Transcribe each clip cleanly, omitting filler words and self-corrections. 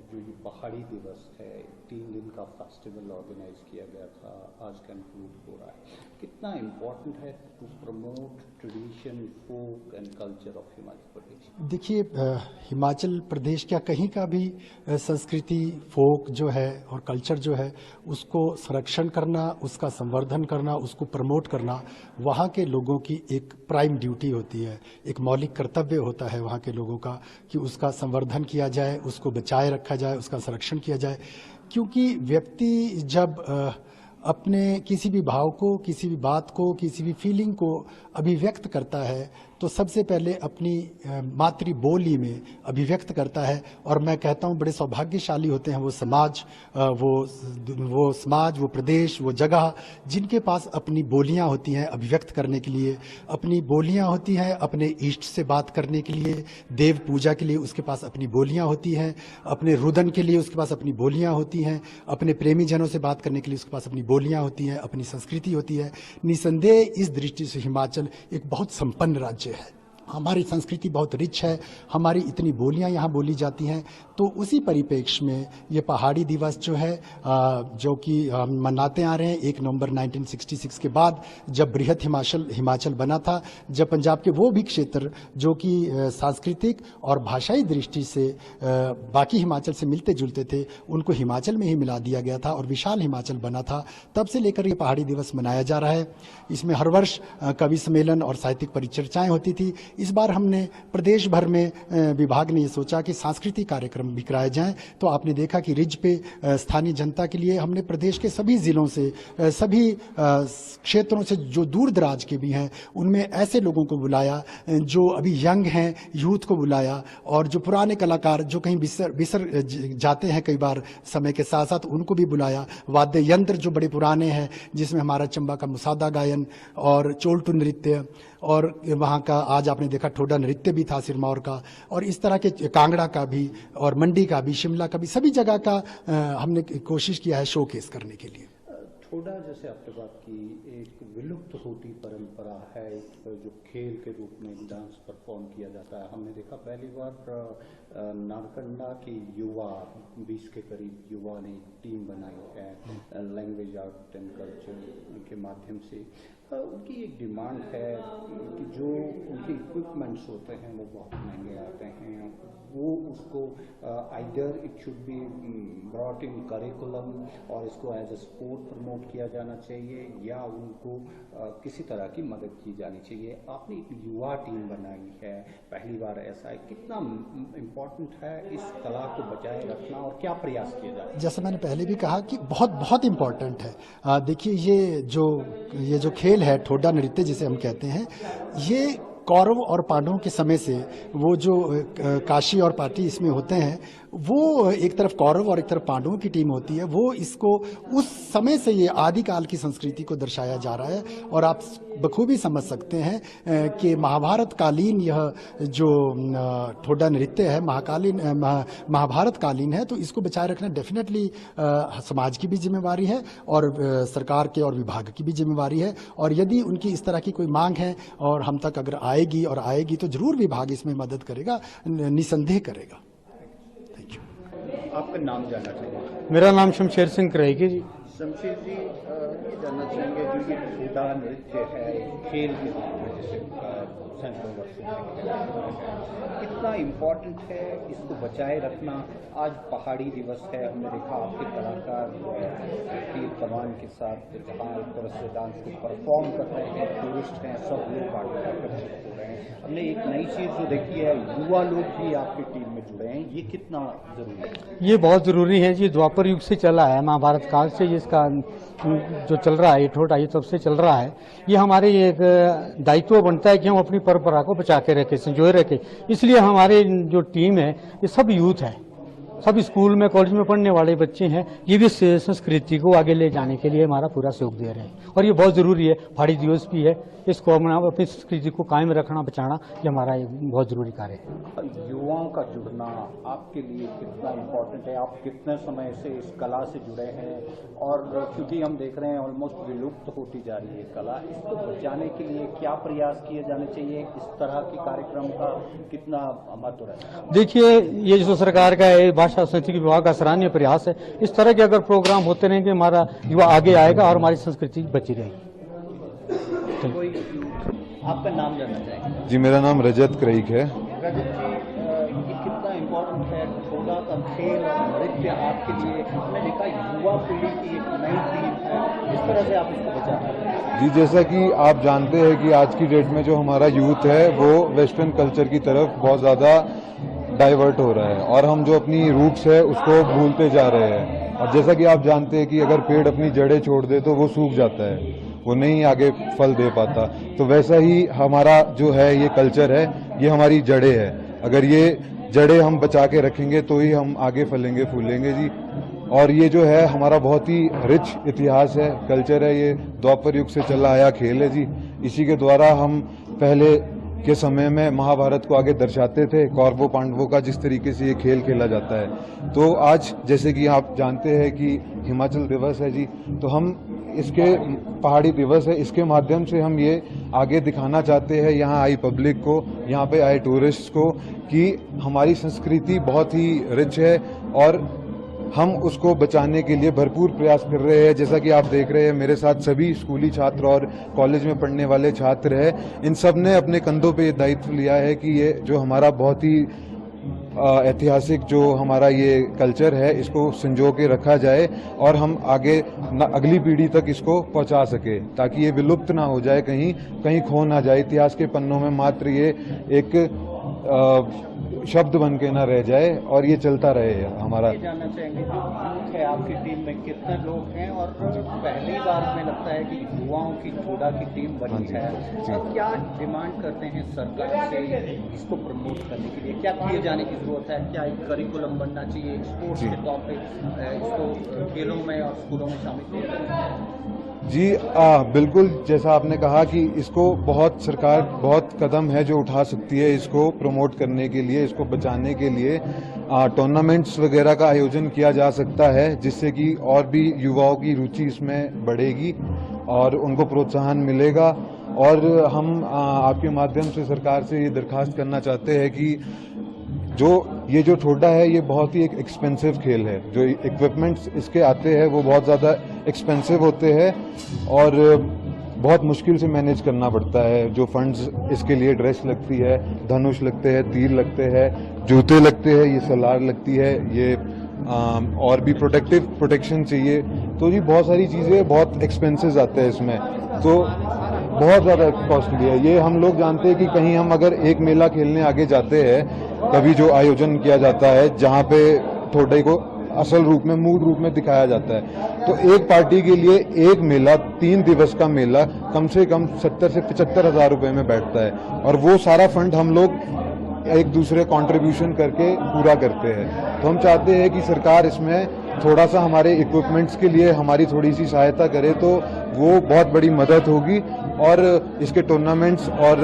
जो ये पहाड़ी दिवस है, 3 दिन का फेस्टिवल ऑर्गेनाइज किया गया था, आज कंक्लूड हो रहा है, कितना इम्पोर्टेंट है to promote tradition, folk and culture of Himachal Pradesh? देखिए, हिमाचल प्रदेश क्या कहीं का भी संस्कृति, फोक जो है और कल्चर जो है उसको संरक्षण करना, उसका संवर्धन करना, उसको प्रमोट करना वहाँ के लोगों की एक प्राइम ड्यूटी होती है, एक मौलिक कर्तव्य होता है वहाँ के लोगों का कि उसका संवर्धन किया जाए, उसको बचाए रखा जाए, उसका संरक्षण किया जाए। क्योंकि व्यक्ति जब अपने किसी भी भाव को, किसी भी बात को, किसी भी फीलिंग को अभिव्यक्त करता है तो सबसे पहले अपनी मातृ बोली में अभिव्यक्त करता है। और मैं कहता हूँ बड़े सौभाग्यशाली होते हैं वो समाज, वो समाज, वो प्रदेश, वो जगह जिनके पास अपनी बोलियां होती हैं अभिव्यक्त करने के लिए, अपनी बोलियां होती हैं अपने इष्ट से बात करने के लिए, देव पूजा के लिए उसके पास अपनी बोलियां होती हैं, अपने रुदन के लिए उसके पास अपनी बोलियां होती हैं, अपने प्रेमी जनों से बात करने के लिए उसके पास अपनी बोलियां होती हैं, अपनी संस्कृति होती है। निसंदेह इस दृष्टि से हिमाचल एक बहुत संपन्न राज्य है। हमारी संस्कृति बहुत रिच है, हमारी इतनी बोलियां यहाँ बोली जाती हैं। तो उसी परिप्रेक्ष्य में ये पहाड़ी दिवस जो है जो कि हम मनाते आ रहे हैं 1 नवंबर 1966 के बाद, जब बृहद हिमाचल बना था, जब पंजाब के वो भी क्षेत्र जो कि सांस्कृतिक और भाषाई दृष्टि से बाकी हिमाचल से मिलते जुलते थे उनको हिमाचल में ही मिला दिया गया था और विशाल हिमाचल बना था। तब से लेकर ये पहाड़ी दिवस मनाया जा रहा है। इसमें हर वर्ष कवि सम्मेलन और साहित्यिक परिचर्चाएं होती थी। इस बार हमने प्रदेश भर में विभाग ने ये सोचा कि सांस्कृतिक कार्यक्रम भी कराए जाएं। तो आपने देखा कि रिज पे स्थानीय जनता के लिए हमने प्रदेश के सभी जिलों से, सभी क्षेत्रों से जो दूर दराज के भी हैं उनमें ऐसे लोगों को बुलाया जो अभी यंग हैं, यूथ को बुलाया, और जो पुराने कलाकार जो कहीं बिसर जाते हैं कई बार समय के साथ साथ उनको भी बुलाया। वाद्य यंत्र जो बड़े पुराने हैं जिसमें हमारा चंबा का मुसादा गायन और चोल्टू नृत्य और वहाँ का आज आपने देखा ठोडा नृत्य भी था सिरमौर का, और इस तरह के कांगड़ा का भी और मंडी का भी, शिमला का भी, सभी जगह का हमने कोशिश किया है शोकेस करने के लिए। ठोडा जैसे आपने बात की, एक विलुप्त होती परंपरा है, जो खेल के रूप में डांस परफॉर्म किया जाता है। हमने देखा पहली बार नारकंडा के युवा 20 के करीब युवा ने टीम बनाई है लैंग्वेज आर्ट एंड कल्चर के माध्यम से। उनकी एक डिमांड है कि जो उनके इक्विपमेंट्स होते हैं वो बहुत महंगे आते हैं, वो उसको either it should be brought in curriculum और इसको एज ए स्पोर्ट प्रमोट किया जाना चाहिए या उनको किसी तरह की मदद की जानी चाहिए। आपने एक युवा टीम बनाई है, पहली बार ऐसा है, कितना इम्पोर्टेंट है इस कला को बचाए रखना और क्या प्रयास किए जाए? जैसे मैंने पहले भी कहा कि बहुत बहुत इम्पोर्टेंट है। देखिए ये जो खेल है ठोडा नृत्य जिसे हम कहते हैं, ये कौरव और पांडवों के समय से वो जो काशी और पाटी इसमें होते हैं, वो एक तरफ कौरव और एक तरफ पांडवों की टीम होती है। वो इसको उस समय से ये आदिकाल की संस्कृति को दर्शाया जा रहा है। और आप बखूबी समझ सकते हैं कि महाभारत कालीन यह जो ठोडा नृत्य है महाभारत कालीन है। तो इसको बचाए रखना डेफिनेटली समाज की भी जिम्मेवारी है और सरकार के और विभाग की भी जिम्मेवारी है। और यदि उनकी इस तरह की कोई मांग है और हम तक अगर आएगी तो जरूर विभाग इसमें मदद करेगा, निसंदेह करेगा। Thank you. आपका नाम जानना चाहिए? मेरा नाम शमशेर सिंह करेगी जी। शमशेर जी, ये जानना चाहेंगे जो ये ठोडा नृत्य है खेल के रूप में जिसे सैकड़ों वर्षों से कितना इम्पोर्टेंट है इसको बचाए रखना? आज पहाड़ी दिवस है, हमने देखा आपके कलाकार तीर कमान के साथ जहाँ तरह से डांस को परफॉर्म कर रहे हैं, टूरिस्ट हैं, सब लोग आकर्षित हो रहे हैं। हमने एक नई चीज़ जो देखी है, युवा लोग भी आपकी टीम में जुड़े हैं, ये कितना जरूरी है? ये बहुत ज़रूरी है जी। द्वापर युग से चला है, महाभारत काल से जिसका जो चल रहा है, ये ठोडा ये तब से चल रहा है। ये हमारे एक दायित्व बनता है कि हम अपनी परंपरा को बचा के रखें, संजोए रखें। इसलिए हमारे जो टीम है ये सब यूथ है, सब स्कूल में कॉलेज में पढ़ने वाले बच्चे हैं। ये भी संस्कृति को आगे ले जाने के लिए हमारा पूरा सहयोग दे रहे हैं और ये बहुत ज़रूरी है। पहाड़ी दिवस भी है, इसको अपनी संस्कृति को कायम रखना, बचाना, ये हमारा एक बहुत ज़रूरी कार्य है। युवाओं का जुड़ना आपके लिए कितना इम्पोर्टेंट है? आप कितने समय से इस कला से जुड़े हैं? और क्योंकि हम देख रहे हैं ऑलमोस्ट विलुप्त होती जा रही है कला, इसको बचाने के लिए क्या प्रयास किए जाने चाहिए? इस तरह के कार्यक्रम का कितना महत्व है? देखिए, ये जो सरकार का है भाषा और संस्कृति विभाग का सराहनीय प्रयास है। इस तरह के अगर प्रोग्राम होते रहेंगे हमारा युवा आगे आएगा और हमारी संस्कृति बची रहेगी। कोई आपका नाम जानना चाहेंगे? जी, मेरा नाम रजत क्रैक है। रजत जी, ये कितना इम्पोर्टेंट है छोटा का खेल और नृत्य आपके लिए? हमने देखा युवा पीढ़ी की एक नई टीम है, इस तरह से आप इसको बचा रहे हैं। जी, जैसा कि आप जानते हैं कि आज की डेट में जो हमारा यूथ है वो वेस्टर्न कल्चर की तरफ बहुत ज़्यादा डाइवर्ट हो रहा है और हम जो अपनी रूट्स है उसको भूलते जा रहे हैं। और जैसा कि आप जानते हैं कि अगर पेड़ अपनी जड़ें छोड़ दे तो वो सूख जाता है, वो नहीं आगे फल दे पाता। तो वैसा ही हमारा जो है ये कल्चर है, ये हमारी जड़ें है। अगर ये जड़ें हम बचा के रखेंगे तो ही हम आगे फलेंगे फूलेंगे जी। और ये जो है हमारा बहुत ही रिच इतिहास है, कल्चर है, ये द्वापर युग से चला आया खेल है जी। इसी के द्वारा हम पहले के समय में महाभारत को आगे दर्शाते थे, कौरवों पांडवों का जिस तरीके से ये खेल खेला जाता है। तो आज जैसे कि आप जानते हैं कि हिमाचल दिवस है जी, तो हम इसके पहाड़ी दिवस है, इसके माध्यम से हम ये आगे दिखाना चाहते हैं यहाँ आई पब्लिक को, यहाँ पे आए टूरिस्ट को, कि हमारी संस्कृति बहुत ही रिच है और हम उसको बचाने के लिए भरपूर प्रयास कर रहे हैं। जैसा कि आप देख रहे हैं मेरे साथ सभी स्कूली छात्र और कॉलेज में पढ़ने वाले छात्र हैं, इन सब ने अपने कंधों पे ये दायित्व लिया है कि ये जो हमारा बहुत ही ऐतिहासिक जो हमारा ये कल्चर है इसको संजो के रखा जाए और हम आगे अगली पीढ़ी तक इसको पहुंचा सके, ताकि ये विलुप्त ना हो जाए, कहीं खो ना जाए, इतिहास के पन्नों में मात्र ये एक शब्द बन के ना रह जाए और ये चलता रहे हमारा। ये जानना चाहेंगे जो यूथ है आपकी टीम में कितने लोग हैं और पहली बार में लगता है कि युवाओं की जोड़ा की टीम बनी है, तो क्या डिमांड करते हैं सरकार से इसको प्रमोट करने के लिए? क्या किए जाने की जरूरत है? क्या एक करिकुलम बनना चाहिए स्पोर्ट्स के तौर पे, इसको खेलों में और स्कूलों में शामिल किया जाए? जी बिल्कुल, जैसा आपने कहा कि इसको सरकार बहुत कदम है जो उठा सकती है इसको प्रमोट करने के लिए, इसको बचाने के लिए। टूर्नामेंट्स वगैरह का आयोजन किया जा सकता है जिससे कि और भी युवाओं की रुचि इसमें बढ़ेगी और उनको प्रोत्साहन मिलेगा। और हम आपके माध्यम से सरकार से ये दरखास्त करना चाहते हैं कि ये जो छोटा है ये बहुत ही एक एक्सपेंसिव खेल है, जो इक्विपमेंट्स इसके आते हैं वो बहुत ज़्यादा एक्सपेंसिव होते हैं और बहुत मुश्किल से मैनेज करना पड़ता है। जो फंड्स इसके लिए, ड्रेस लगती है, धनुष लगते हैं, तीर लगते हैं, जूते लगते हैं, ये सलार लगती है, ये और भी प्रोटेक्शन चाहिए। तो ये बहुत सारी चीज़ें बहुत एक्सपेंसेस आते हैं इसमें, तो बहुत ज़्यादा कॉस्टली है ये। हम लोग जानते हैं कि कहीं हम अगर एक मेला खेलने आगे जाते हैं, कभी जो आयोजन किया जाता है जहाँ पे ठोडे को असल रूप में, मूल रूप में दिखाया जाता है, तो एक पार्टी के लिए एक मेला, 3 दिवस का मेला कम से कम 70 से 75 हज़ार रुपये में बैठता है और वो सारा फंड हम लोग एक दूसरे कंट्रीब्यूशन करके पूरा करते हैं। तो हम चाहते हैं कि सरकार इसमें थोड़ा सा हमारे इक्विपमेंट्स के लिए हमारी थोड़ी सी सहायता करे तो वो बहुत बड़ी मदद होगी और इसके टूर्नामेंट्स और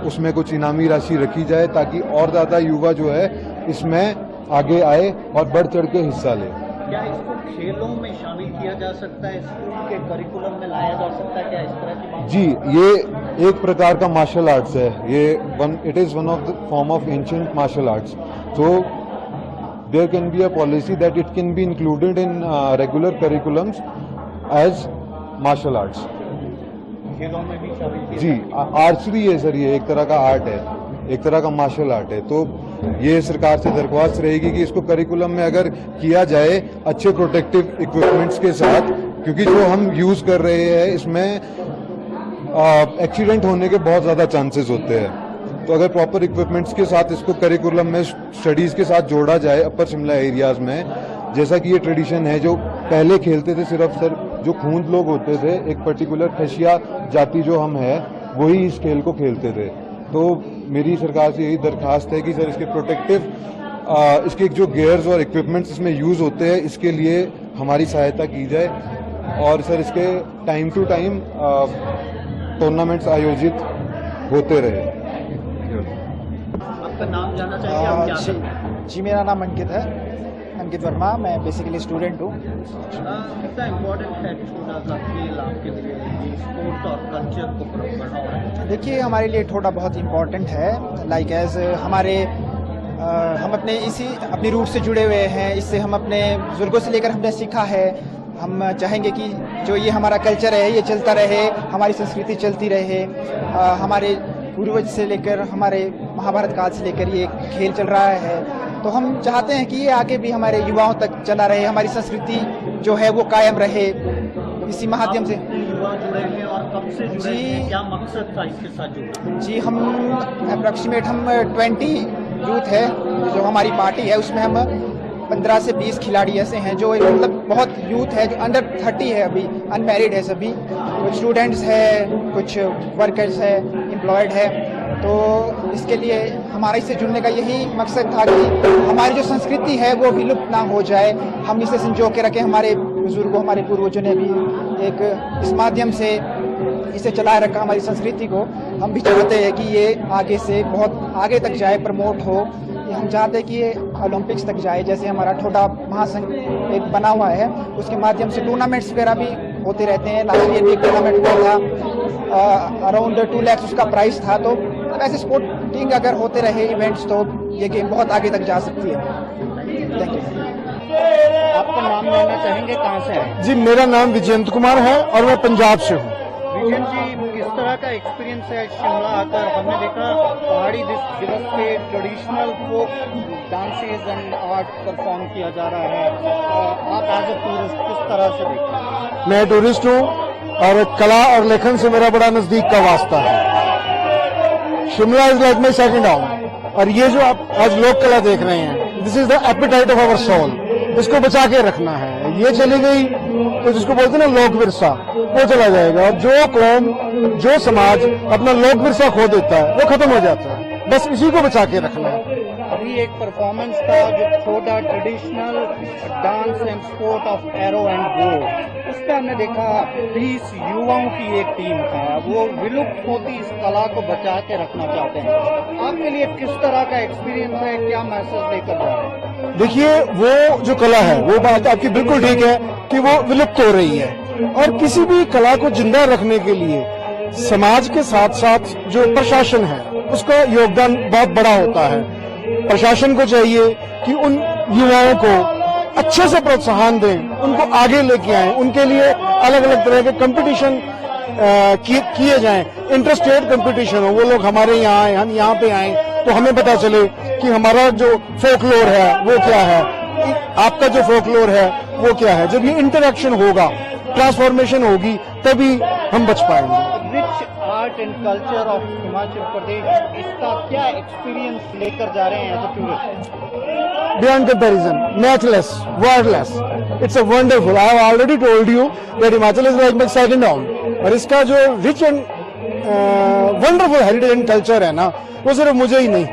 उसमें कुछ इनामी राशि रखी जाए ताकि और ज़्यादा युवा जो है इसमें आगे आए और बढ़ चढ़ के हिस्सा ले। क्या इसको खेलों में शामिल किया जा सकता है, स्कूल के करिकुलम में लाया जा सकता है, क्या इस तरह की बात? जी, ये एक प्रकार का मार्शल आर्ट्स है, it is one of the form of ancient martial arts. तो there can be a policy that it can be included in regular curriculums as martial arts. खेलों में भी शामिल किया जी, आर्चरी है सर, ये एक तरह का आर्ट है, एक तरह का मार्शल आर्ट है। तो ये सरकार से दरख्वास्त रहेगी कि इसको करिकुलम में अगर किया जाए अच्छे प्रोटेक्टिव इक्विपमेंट्स के साथ, क्योंकि जो हम यूज कर रहे हैं इसमें एक्सीडेंट होने के बहुत ज्यादा चांसेस होते हैं। तो अगर प्रॉपर इक्विपमेंट्स के साथ इसको करिकुलम में स्टडीज के साथ जोड़ा जाए अपर शिमला एरियाज में, जैसा कि ये ट्रेडिशन है, जो पहले खेलते थे सिर्फ सर जो खूंद लोग होते थे, एक पर्टिकुलर खशिया जाति जो हम है वही इस खेल को खेलते थे। तो मेरी सरकार से यही दरखास्त है कि सर इसके प्रोटेक्टिव इसके जो गियर्स और इक्विपमेंट्स इसमें यूज होते हैं इसके लिए हमारी सहायता की जाए और सर इसके टाइम टू टाइम टूर्नामेंट्स आयोजित होते रहे। आपका नाम जानना चाहिए, आप क्या करते हैं? जी, मेरा नाम अंकित वर्मा, मैं बेसिकली स्टूडेंट हूँ। कितना इम्पोर्टेंट है छोटा सा खेल आपके लिए, स्पोर्ट्स और कल्चर को बढ़ावा? देखिए, हमारे लिए ठोडा बहुत इम्पोर्टेंट है, लाइक एज हमारे हम अपनी रूट से जुड़े हुए हैं, इससे हम अपने बुजुर्गों से लेकर हमने सीखा है। हम चाहेंगे कि जो ये हमारा कल्चर है ये चलता रहे, हमारी संस्कृति चलती रहे। हमारे पूर्वज से लेकर हमारे महाभारत काल से लेकर ये खेल चल रहा है, तो हम चाहते हैं कि ये आगे भी हमारे युवाओं तक चला रहे, हमारी संस्कृति जो है वो कायम रहे इसी माध्यम से। युवा जुड़े हैं और कब से जुड़े हैं, क्या मकसद था इसके साथ जुड़ना? जी, हम अप्रॉक्सीमेट 20 यूथ है जो हमारी पार्टी है, उसमें हम 15 से 20 खिलाड़ी ऐसे हैं जो मतलब बहुत यूथ है, जो अंडर 30 है, अभी अनमैरिड है सभी, कुछ स्टूडेंट्स है, कुछ वर्कर्स है, एम्प्लॉयड है। तो इसके लिए हमारा इससे जुड़ने का यही मकसद था कि हमारी जो संस्कृति है वो विलुप्त ना हो जाए, हम इसे संजो के रखें। हमारे बुजुर्गों, हमारे पूर्वजों ने भी एक इस माध्यम से इसे चलाए रखा हमारी संस्कृति को। हम भी चाहते हैं कि ये आगे से बहुत आगे तक जाए, प्रमोट हो। हम चाहते हैं कि ये ओलंपिक्स तक जाए, जैसे हमारा छोटा महासंघ एक बना हुआ है, उसके माध्यम से टूर्नामेंट्स वगैरह भी होते रहते हैं। लास्ट ईयर भी एक टूर्नामेंट हुआ था, अराउंड 2 लाख उसका प्राइस था। तो ऐसे स्पोर्टिंग अगर होते रहे इवेंट्स तो ये गेम बहुत आगे तक जा सकती है। Thank you. आपका नाम जानना चाहेंगे, कहाँ से है? जी, मेरा नाम विजयंत कुमार है और मैं पंजाब से हूँ। विजयन जी, किस तरह का एक्सपीरियंस है शिमला आकर? हमने देखा पहाड़ी दिवस पे traditional folk dances and art perform किया जा रहा है। आप एज ए टूरिस्ट किस तरह से देखते हैं? मैं टूरिस्ट हूँ और कला और लेखन से मेरा बड़ा नजदीक का वास्ता है। Shimla is like my second home. और ये जो आप आज लोक कला देख रहे हैं, this is the appetite of our soul. इसको बचा के रखना है। ये चली गई तो जिसको बोलते हैं ना लोक विरसा, वो चला जाएगा। और जो कौम, जो समाज अपना लोक विरसा खो देता है वो खत्म हो जाता है। बस इसी को बचा के रखना है। अभी एक परफॉर्मेंस था जो छोटा traditional dance and sport of arrow and बो, उस पर हमने देखा 20 युवाओं की एक टीम था, वो विलुप्त होती इस कला को बचा के रखना चाहते हैं। आपके लिए किस तरह का एक्सपीरियंस है, क्या मैसेज लेकर जा रहे हैं? देखिए, वो जो कला है, वो बात आपकी बिल्कुल ठीक है कि वो विलुप्त हो रही है। और किसी भी कला को जिंदा रखने के लिए समाज के साथ साथ जो प्रशासन है उसका योगदान बहुत बड़ा होता है। प्रशासन को चाहिए कि उन युवाओं को अच्छे से प्रोत्साहन दें, उनको आगे लेके आएं, उनके लिए अलग अलग तरह के कंपटीशन किए जाएं, इंटरस्टेट कंपटीशन हो। वो लोग हमारे यहाँ आए, हम यहाँ पे आए तो हमें पता चले कि हमारा जो फोकलोर है वो क्या है, आपका जो फोकलोर है वो क्या है। जब ये इंटरेक्शन होगा, ट्रांसफॉर्मेशन होगी, तभी हम बच पाएंगे। Rich art and culture of Himachal Pradesh, इसका क्या एक्सपीरियंस लेकर जा रहे हैं as a tourist? Beyond comparison, matchless, wordless. It's a wonderful. I have already told you that Himachal is like my second home. और इसका जो rich and wonderful heritage and culture है ना, वो सिर्फ मुझे ही नहीं,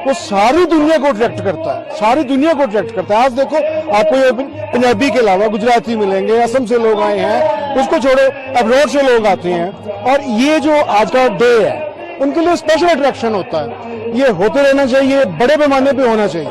वो सारी दुनिया को अट्रैक्ट करता है, सारी दुनिया को अट्रैक्ट करता है। आज देखो, आपको ये पंजाबी के अलावा गुजराती मिलेंगे, असम से लोग आए हैं, उसको छोड़ो अब्रॉड से लोग आते हैं। और ये जो आज का डे है, उनके लिए स्पेशल अट्रैक्शन होता है। ये होते रहना चाहिए, बड़े पैमाने पे होना चाहिए।